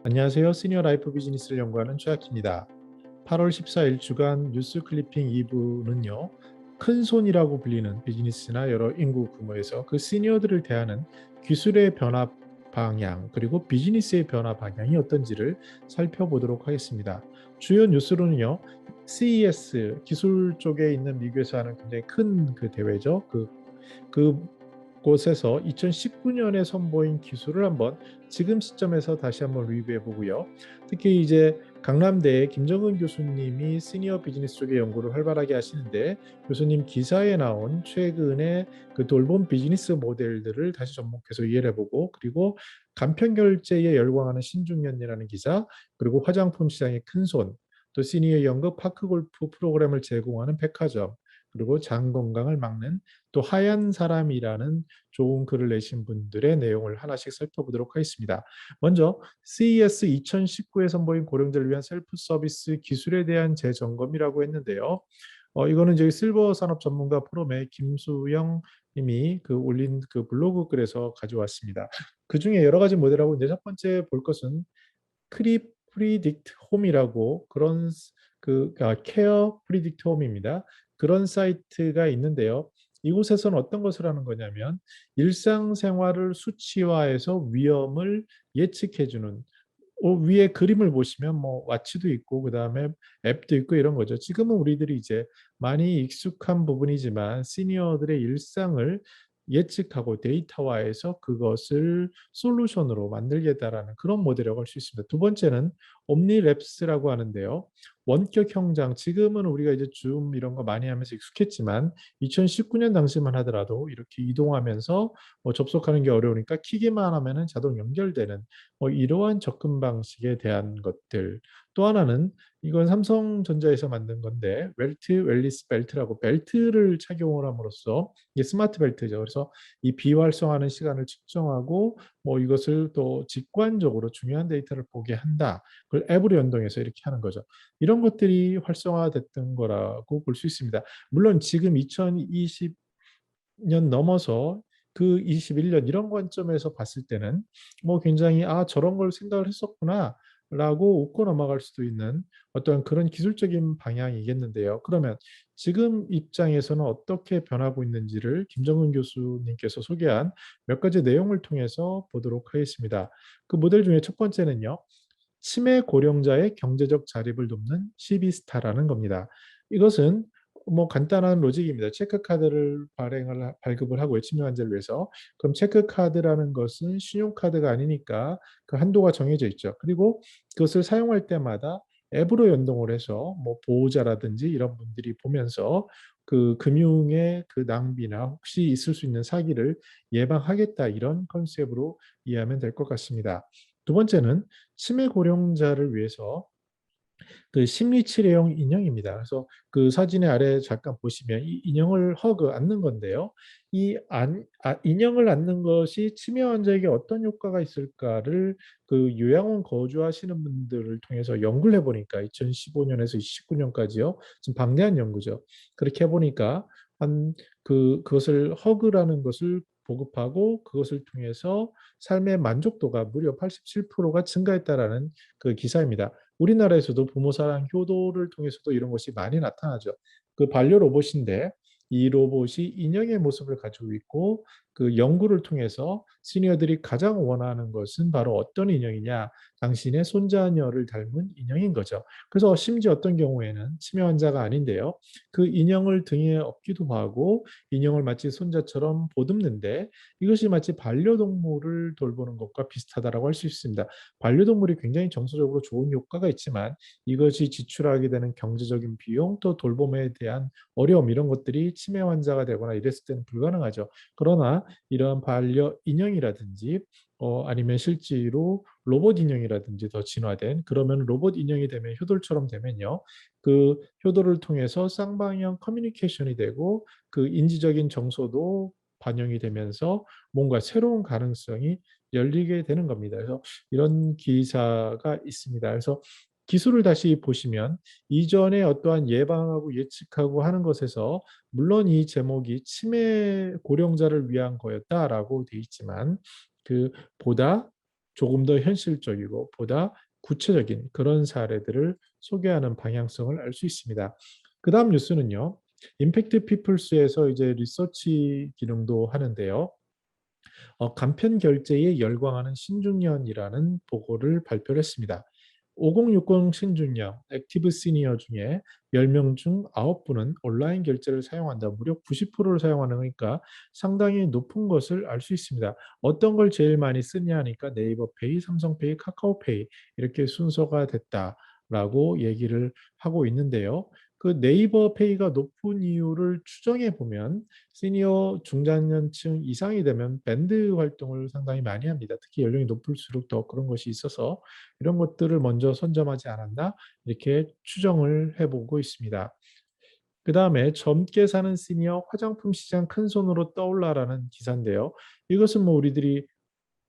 안녕하세요. 시니어 라이프 비즈니스를 연구하는 최학입니다. 8월 14일 주간 뉴스 클리핑 2부는요. 큰손이라고 불리는 비즈니스나 여러 인구 규모에서 그 시니어들을 대하는 기술의 변화 방향 그리고 비즈니스의 변화 방향이 어떤지를 살펴보도록 하겠습니다. 주요 뉴스로는요. CES 기술 쪽에 있는 미국에서 하는 굉장히 큰 그 대회죠. 그곳에서 2019년에 선보인 기술을 한번 지금 시점에서 다시 한번 리뷰해 보고요. 특히 이제 강남대의 김정은 교수님이 시니어 비즈니스 쪽의 연구를 활발하게 하시는데 교수님 기사에 나온 최근의 그 돌봄 비즈니스 모델들을 다시 접목해서 이해를 해보고 그리고 간편 결제에 열광하는 신중년이라는 기사 그리고 화장품 시장의 큰손 또 시니어 연극 파크 골프 프로그램을 제공하는 백화점 그리고 장 건강을 막는 또 하얀 사람이라는 좋은 글을 내신 분들의 내용을 하나씩 살펴보도록 하겠습니다. 먼저 CES 2019에 선보인 고령자를 위한 셀프 서비스 기술에 대한 재점검이라고 했는데요. 이거는 저희 실버 산업 전문가 포럼의 김수영 님이 그 올린 그 블로그 글에서 가져왔습니다. 그 중에 여러 가지 모델하고 이제 첫 번째 볼 것은 프리딕트 홈이라고 그런 케어 프리딕트 홈입니다. 그런 사이트가 있는데요. 이곳에서는 어떤 것을 하는 거냐면 일상생활을 수치화해서 위험을 예측해주는 위에 그림을 보시면 뭐 와치도 있고 그다음에 앱도 있고 이런 거죠. 지금은 우리들이 이제 많이 익숙한 부분이지만 시니어들의 일상을 예측하고 데이터화해서 그것을 솔루션으로 만들겠다라는 그런 모델이라고 할 수 있습니다. 두 번째는 옴니랩스라고 하는데요. 원격 형장, 지금은 우리가 이제 줌 이런 거 많이 하면서 익숙했지만 2019년 당시만 하더라도 이렇게 이동하면서 접속하는 게 어려우니까 키기만 하면은 자동 연결되는 이러한 접근 방식에 대한 것들. 또 하나는 이건 삼성전자에서 만든 건데 웰리스 벨트라고 벨트를 착용을 함으로써 이게 스마트 벨트죠. 그래서 이 비활성하는 시간을 측정하고 뭐 이것을 또 직관적으로 중요한 데이터를 보게 한다. 그걸 앱으로 연동해서 이렇게 하는 거죠. 이런 것들이 활성화됐던 거라고 볼 수 있습니다. 물론 지금 2020년 넘어서 그 21년 이런 관점에서 봤을 때는 뭐 굉장히 저런 걸 생각을 했었구나 라고 웃고 넘어갈 수도 있는 어떤 그런 기술적인 방향이겠는데요. 그러면 지금 입장에서는 어떻게 변하고 있는지를 김정은 교수님께서 소개한 몇 가지 내용을 통해서 보도록 하겠습니다. 그 모델 중에 첫 번째는요. 치매 고령자의 경제적 자립을 돕는 시비스타라는 겁니다. 이것은 뭐 간단한 로직입니다. 체크카드를 발급을 하고요. 치매 환자를 위해서. 그럼 체크카드라는 것은 신용카드가 아니니까 그 한도가 정해져 있죠. 그리고 그것을 사용할 때마다 앱으로 연동을 해서 뭐 보호자라든지 이런 분들이 보면서 그 금융의 그 낭비나 혹시 있을 수 있는 사기를 예방하겠다 이런 컨셉으로 이해하면 될 것 같습니다. 두 번째는 치매 고령자를 위해서 그 심리치료용 인형입니다. 그래서 그 사진의 아래 잠깐 보시면 이 인형을 안는 건데요. 인형을 안는 것이 치매 환자에게 어떤 효과가 있을까를 그 요양원 거주하시는 분들을 통해서 연구를 해보니까 2015년에서 29년까지요. 지금 방대한 연구죠. 그렇게 해보니까 그것을 허그라는 것을 보급하고 그것을 통해서 삶의 만족도가 무려 87%가 증가했다라는 그 기사입니다. 우리나라에서도 부모 사랑 효도를 통해서도 이런 것이 많이 나타나죠. 그 반려 로봇인데 이 로봇이 인형의 모습을 가지고 있고 그 연구를 통해서 시니어들이 가장 원하는 것은 바로 어떤 인형이냐? 당신의 손자녀를 닮은 인형인 거죠. 그래서 심지어 어떤 경우에는 치매 환자가 아닌데요. 그 인형을 등에 업기도 하고 인형을 마치 손자처럼 보듬는데 이것이 마치 반려동물을 돌보는 것과 비슷하다라고 할 수 있습니다. 반려동물이 굉장히 정서적으로 좋은 효과가 있지만 이것이 지출하게 되는 경제적인 비용 또 돌봄에 대한 어려움 이런 것들이 치매 환자가 되거나 이랬을 때는 불가능하죠. 그러나 이러한 반려 인형이라든지 아니면 실제로 로봇 인형이라든지 더 진화된 그러면 로봇 인형이 되면 효돌처럼 되면요. 그 효도를 통해서 쌍방향 커뮤니케이션이 되고 그 인지적인 정서도 반영이 되면서 뭔가 새로운 가능성이 열리게 되는 겁니다. 그래서 이런 기사가 있습니다. 그래서 기술을 다시 보시면 이전에 어떠한 예방하고 예측하고 하는 것에서 물론 이 제목이 치매 고령자를 위한 거였다라고 돼 있지만 그 보다 조금 더 현실적이고 보다 구체적인 그런 사례들을 소개하는 방향성을 알 수 있습니다. 그 다음 뉴스는요. 임팩트 피플스에서 이제 리서치 기능도 하는데요. 간편 결제에 열광하는 신중년이라는 보고를 발표를 했습니다. 5060 신중년 액티브 시니어 중에 10명 중 9분은 온라인 결제를 사용한다. 무려 90%를 사용하는 거니까 상당히 높은 것을 알 수 있습니다. 어떤 걸 제일 많이 쓰냐 하니까 네이버 페이, 삼성페이, 카카오페이 이렇게 순서가 됐다라고 얘기를 하고 있는데요. 그 네이버 페이가 높은 이유를 추정해 보면 시니어 중장년층 이상이 되면 밴드 활동을 상당히 많이 합니다. 특히 연령이 높을수록 더 그런 것이 있어서 이런 것들을 먼저 선점하지 않았나 이렇게 추정을 해보고 있습니다. 그 다음에 젊게 사는 시니어 화장품 시장 큰 손으로 떠올라라는 기사인데요. 이것은 뭐 우리들이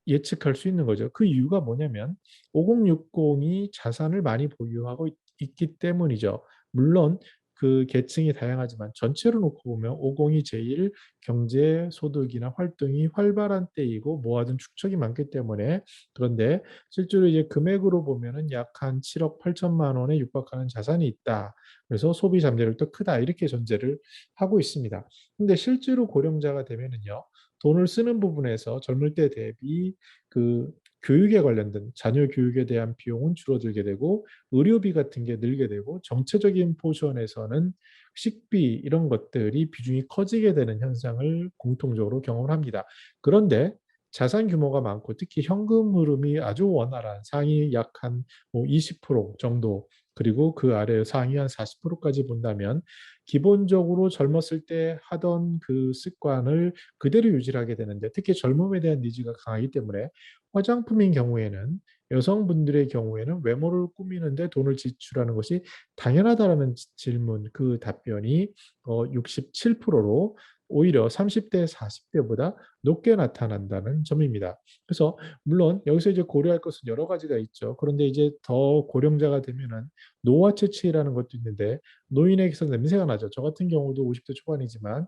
예측할 수 있는 거죠. 그 이유가 뭐냐면 5060이 자산을 많이 보유하고 있기 때문이죠. 물론 그 계층이 다양하지만 전체로 놓고 보면 50이 제일 경제 소득이나 활동이 활발한 때이고 모아둔 축적이 많기 때문에 그런데 실제로 이제 금액으로 보면은 약 한 7억 8천만 원에 육박하는 자산이 있다. 그래서 소비 잠재력도 크다. 이렇게 전제를 하고 있습니다. 근데 실제로 고령자가 되면은요. 돈을 쓰는 부분에서 젊을 때 대비 그 교육에 관련된 자녀 교육에 대한 비용은 줄어들게 되고 의료비 같은 게 늘게 되고 정체적인 포션에서는 식비 이런 것들이 비중이 커지게 되는 현상을 공통적으로 경험을 합니다. 그런데 자산 규모가 많고 특히 현금 흐름이 아주 원활한 상위 약 한 20% 정도 그리고 그 아래 상위 한 40%까지 본다면 기본적으로 젊었을 때 하던 그 습관을 그대로 유지하게 되는데 특히 젊음에 대한 니즈가 강하기 때문에 화장품인 경우에는 여성분들의 경우에는 외모를 꾸미는데 돈을 지출하는 것이 당연하다라는 질문 그 답변이 67%로 오히려 30대, 40대보다 높게 나타난다는 점입니다. 그래서 물론 여기서 이제 고려할 것은 여러 가지가 있죠. 그런데 이제 더 고령자가 되면은 노화 채취라는 것도 있는데 노인에게서 냄새가 나죠. 저 같은 경우도 50대 초반이지만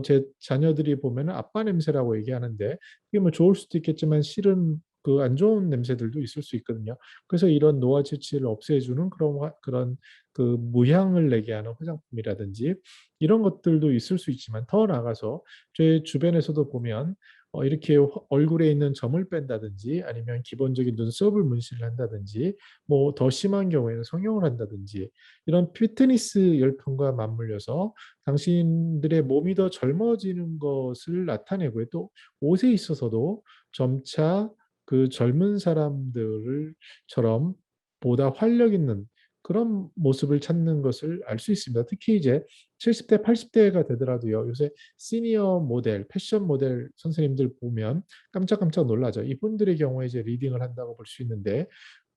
제 자녀들이 보면은 아빠 냄새라고 얘기하는데 이게 뭐 좋을 수도 있겠지만 실은 그 안 좋은 냄새들도 있을 수 있거든요. 그래서 이런 노화 채취를 없애주는 그런 그 무향을 내게 하는 화장품이라든지 이런 것들도 있을 수 있지만 더 나아가서 제 주변에서도 보면 이렇게 얼굴에 있는 점을 뺀다든지 아니면 기본적인 눈썹을 문신을 한다든지 뭐 더 심한 경우에는 성형을 한다든지 이런 피트니스 열풍과 맞물려서 당신들의 몸이 더 젊어지는 것을 나타내고요. 또 옷에 있어서도 점차 그 젊은 사람들처럼 보다 활력 있는 그런 모습을 찾는 것을 알 수 있습니다. 특히 이제 70대, 80대가 되더라도요. 요새 시니어 모델, 패션 모델 선생님들 보면 깜짝깜짝 놀라죠. 이분들의 경우에 이제 리딩을 한다고 볼 수 있는데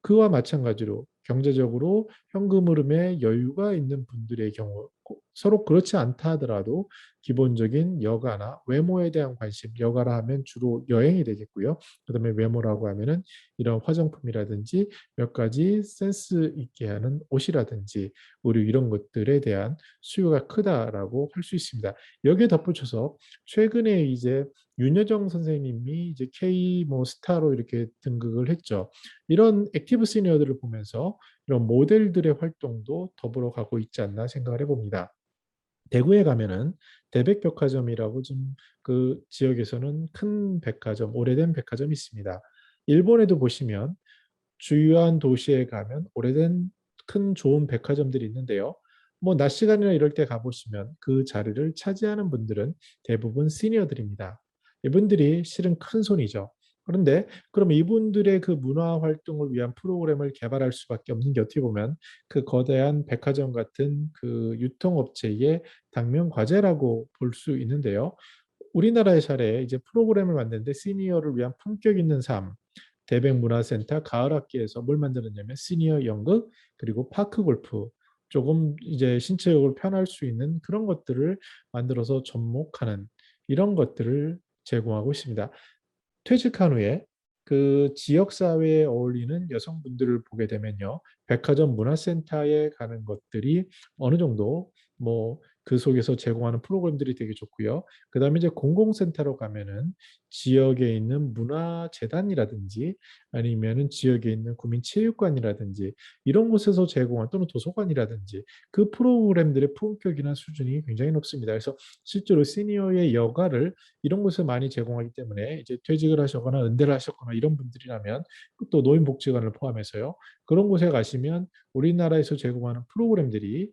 그와 마찬가지로 경제적으로 현금 흐름에 여유가 있는 분들의 경우 서로 그렇지 않다 하더라도 기본적인 여가나 외모에 대한 관심, 여가라 하면 주로 여행이 되겠고요. 그다음에 외모라고 하면은 이런 화장품이라든지 몇 가지 센스 있게 하는 옷이라든지 의류 이런 것들에 대한 수요가 크다라고 할 수 있습니다. 여기에 덧붙여서 최근에 이제 윤여정 선생님이 이제 K 뭐 스타로 이렇게 등극을 했죠. 이런 액티브 시니어들을 보면서 이런 모델들의 활동도 더불어 가고 있지 않나 생각을 해봅니다. 대구에 가면은 대백백화점이라고 좀 그 지역에서는 큰 백화점, 오래된 백화점이 있습니다. 일본에도 보시면 주요한 도시에 가면 오래된 큰 좋은 백화점들이 있는데요. 뭐 낮 시간이나 이럴 때 가보시면 그 자리를 차지하는 분들은 대부분 시니어들입니다. 이분들이 실은 큰 손이죠. 그런데 그럼 이분들의 그 문화 활동을 위한 프로그램을 개발할 수밖에 없는 게 어떻게 보면 그 거대한 백화점 같은 그 유통업체의 당면 과제라고 볼 수 있는데요. 우리나라의 사례에 이제 프로그램을 만드는데 시니어를 위한 품격 있는 삶, 대백문화센터 가을학기에서 뭘 만들었냐면 시니어 연극 그리고 파크 골프 조금 이제 신체적으로 편할 수 있는 그런 것들을 만들어서 접목하는 이런 것들을 제공하고 있습니다. 퇴직한 후에 그 지역 사회에 어울리는 여성분들을 보게 되면요. 백화점 문화센터에 가는 것들이 어느 정도 뭐 그 속에서 제공하는 프로그램들이 되게 좋고요. 그다음에 이제 공공센터로 가면은 지역에 있는 문화재단이라든지 아니면은 지역에 있는 구민체육관이라든지 이런 곳에서 제공한 또는 도서관이라든지 그 프로그램들의 품격이나 수준이 굉장히 높습니다. 그래서 실제로 시니어의 여가를 이런 곳에 많이 제공하기 때문에 이제 퇴직을 하셨거나 은퇴를 하셨거나 이런 분들이라면 또 노인복지관을 포함해서요. 그런 곳에 가시면 우리나라에서 제공하는 프로그램들이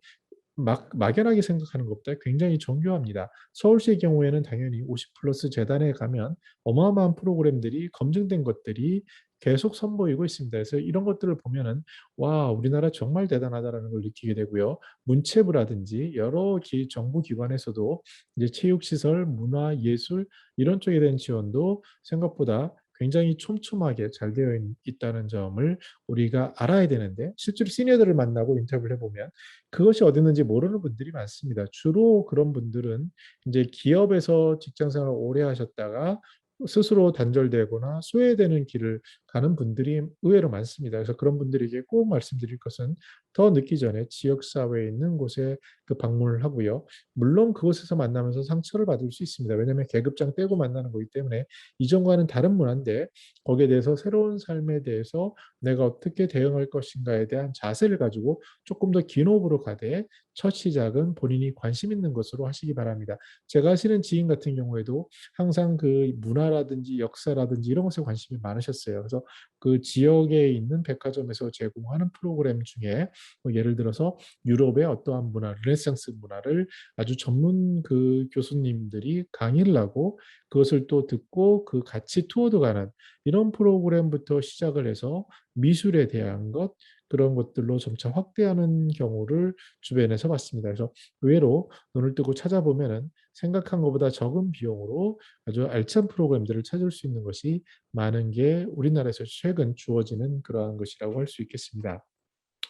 막연하게 생각하는 것보다 굉장히 정교합니다. 서울시의 경우에는 당연히 50 플러스 재단에 가면 어마어마한 프로그램들이 검증된 것들이 계속 선보이고 있습니다. 그래서 이런 것들을 보면은 와, 우리나라 정말 대단하다라는 걸 느끼게 되고요. 문체부라든지 여러 정부 기관에서도 이제 체육시설, 문화, 예술 이런 쪽에 대한 지원도 생각보다 굉장히 촘촘하게 잘 되어 있다는 점을 우리가 알아야 되는데 실제로 시니어들을 만나고 인터뷰를 해보면 그것이 어디 있는지 모르는 분들이 많습니다. 주로 그런 분들은 이제 기업에서 직장 생활을 오래 하셨다가 스스로 단절되거나 소외되는 길을 가는 분들이 의외로 많습니다. 그래서 그런 분들에게 꼭 말씀드릴 것은 더 늦기 전에 지역 사회에 있는 곳에 그 방문을 하고요. 물론 그곳에서 만나면서 상처를 받을 수 있습니다. 왜냐하면 계급장 떼고 만나는 거기 때문에 이전과는 다른 문화인데 거기에 대해서 새로운 삶에 대해서 내가 어떻게 대응할 것인가에 대한 자세를 가지고 조금 더 긴 호흡으로 가되 첫 시작은 본인이 관심 있는 것으로 하시기 바랍니다. 제가 아시는 지인 같은 경우에도 항상 그 문화라든지 역사라든지 이런 것에 관심이 많으셨어요. 그래서 그 지역에 있는 백화점에서 제공하는 프로그램 중에 뭐 예를 들어서 유럽의 어떠한 문화, 르네상스 문화를 아주 전문 그 교수님들이 강의를 하고 그것을 또 듣고 그 같이 투어도 가는 이런 프로그램부터 시작을 해서 미술에 대한 것 그런 것들로 점차 확대하는 경우를 주변에서 봤습니다. 그래서 의외로 눈을 뜨고 찾아보면은 생각한 것보다 적은 비용으로 아주 알찬 프로그램들을 찾을 수 있는 것이 많은 게 우리나라에서 최근 주어지는 그러한 것이라고 할 수 있겠습니다.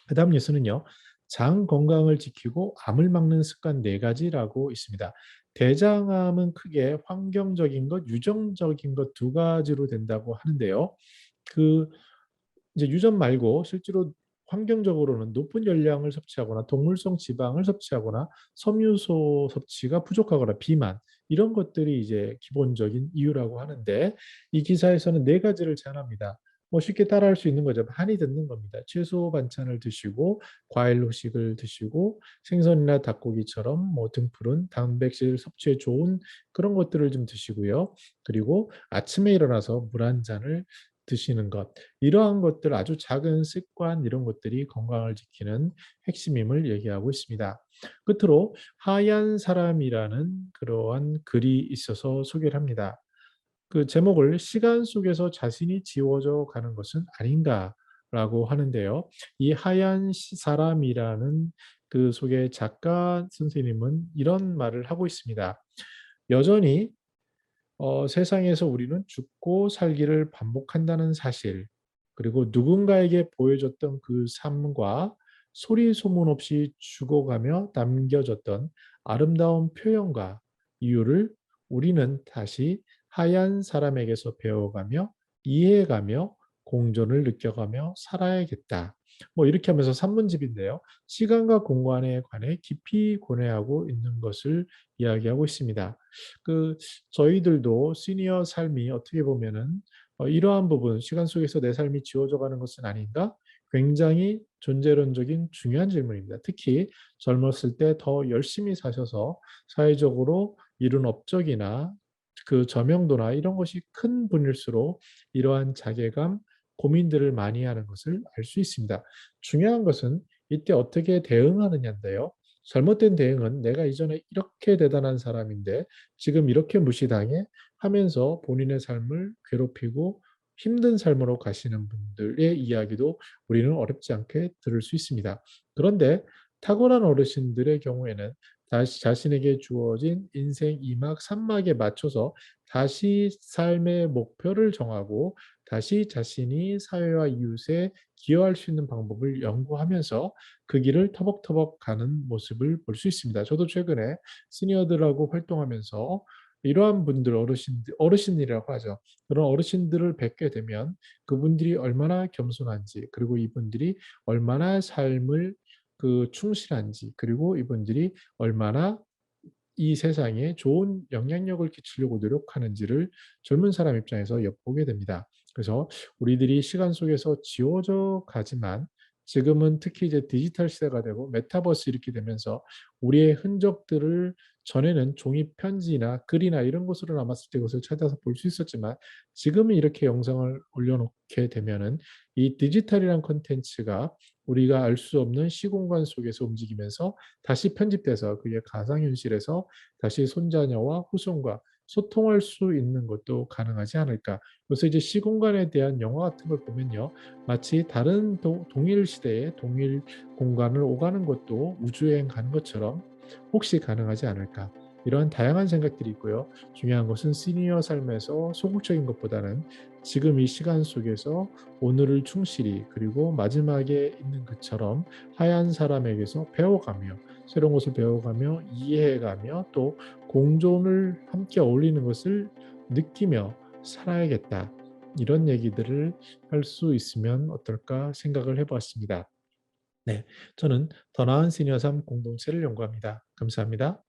그다음 뉴스는요. 장 건강을 지키고 암을 막는 습관 네 가지라고 있습니다. 대장암은 크게 환경적인 것, 유전적인 것 두 가지로 된다고 하는데요. 그 이제 유전 말고 실제로 환경적으로는 높은 열량을 섭취하거나 동물성 지방을 섭취하거나 섬유소 섭취가 부족하거나 비만 이런 것들이 이제 기본적인 이유라고 하는데 이 기사에서는 네 가지를 제안합니다. 뭐 쉽게 따라할 수 있는 거죠. 많이 듣는 겁니다. 채소 반찬을 드시고 과일 후식을 드시고 생선이나 닭고기처럼 뭐 등푸른 단백질 섭취에 좋은 그런 것들을 좀 드시고요. 그리고 아침에 일어나서 물 한 잔을 드시는 것. 이러한 것들 아주 작은 습관 이런 것들이 건강을 지키는 핵심임을 얘기하고 있습니다. 끝으로 하얀 사람이라는 그러한 글이 있어서 소개를 합니다. 그 제목을 시간 속에서 자신이 지워져 가는 것은 아닌가라고 하는데요. 이 하얀 사람이라는 그 속의 작가 선생님은 이런 말을 하고 있습니다. 여전히 세상에서 우리는 죽고 살기를 반복한다는 사실, 그리고 누군가에게 보여줬던 그 삶과 소리 소문 없이 죽어가며 남겨졌던 아름다운 표현과 이유를 우리는 다시 하얀 사람에게서 배워가며 이해해가며 공존을 느껴가며 살아야겠다. 뭐 이렇게 하면서 산문집인데요. 시간과 공간에 관해 깊이 고뇌하고 있는 것을 이야기하고 있습니다. 그 저희들도 시니어 삶이 어떻게 보면은 이러한 부분, 시간 속에서 내 삶이 지워져 가는 것은 아닌가? 굉장히 존재론적인 중요한 질문입니다. 특히 젊었을 때 더 열심히 사셔서 사회적으로 이룬 업적이나 그 저명도나 이런 것이 큰 분일수록 이러한 자괴감, 고민들을 많이 하는 것을 알 수 있습니다. 중요한 것은 이때 어떻게 대응하느냐인데요. 잘못된 대응은 내가 이전에 이렇게 대단한 사람인데 지금 이렇게 무시당해 하면서 본인의 삶을 괴롭히고 힘든 삶으로 가시는 분들의 이야기도 우리는 어렵지 않게 들을 수 있습니다. 그런데 탁월한 어르신들의 경우에는 다시 자신에게 주어진 인생 2막 3막에 맞춰서 다시 삶의 목표를 정하고 다시 자신이 사회와 이웃에 기여할 수 있는 방법을 연구하면서 그 길을 터벅터벅 가는 모습을 볼 수 있습니다. 저도 최근에 시니어들하고 활동하면서 이러한 분들, 어르신이라고 하죠. 그런 어르신들을 뵙게 되면 그분들이 얼마나 겸손한지, 그리고 이분들이 얼마나 삶을 그 충실한지, 그리고 이분들이 얼마나 이 세상에 좋은 영향력을 끼치려고 노력하는지를 젊은 사람 입장에서 엿보게 됩니다. 그래서 우리들이 시간 속에서 지워져 가지만 지금은 특히 이제 디지털 시대가 되고 메타버스 이렇게 되면서 우리의 흔적들을 전에는 종이 편지나 글이나 이런 곳으로 남았을 때 그것을 찾아서 볼 수 있었지만 지금은 이렇게 영상을 올려놓게 되면은 이 디지털이란 콘텐츠가 우리가 알 수 없는 시공간 속에서 움직이면서 다시 편집돼서 그게 가상현실에서 다시 손자녀와 후손과 소통할 수 있는 것도 가능하지 않을까. 그래서 이제 시공간에 대한 영화 같은 걸 보면요. 마치 다른 동일 시대의 동일 공간을 오가는 것도 우주여행 가는 것처럼 혹시 가능하지 않을까. 이런 다양한 생각들이 있고요. 중요한 것은 시니어 삶에서 소극적인 것보다는 지금 이 시간 속에서 오늘을 충실히 그리고 마지막에 있는 것처럼 하얀 사람에게서 배워가며 새로운 것을 배워가며 이해해가며 또 공존을 함께 어울리는 것을 느끼며 살아야겠다. 이런 얘기들을 할 수 있으면 어떨까 생각을 해보았습니다. 네, 저는 더 나은 시니어 삶 공동체를 연구합니다. 감사합니다.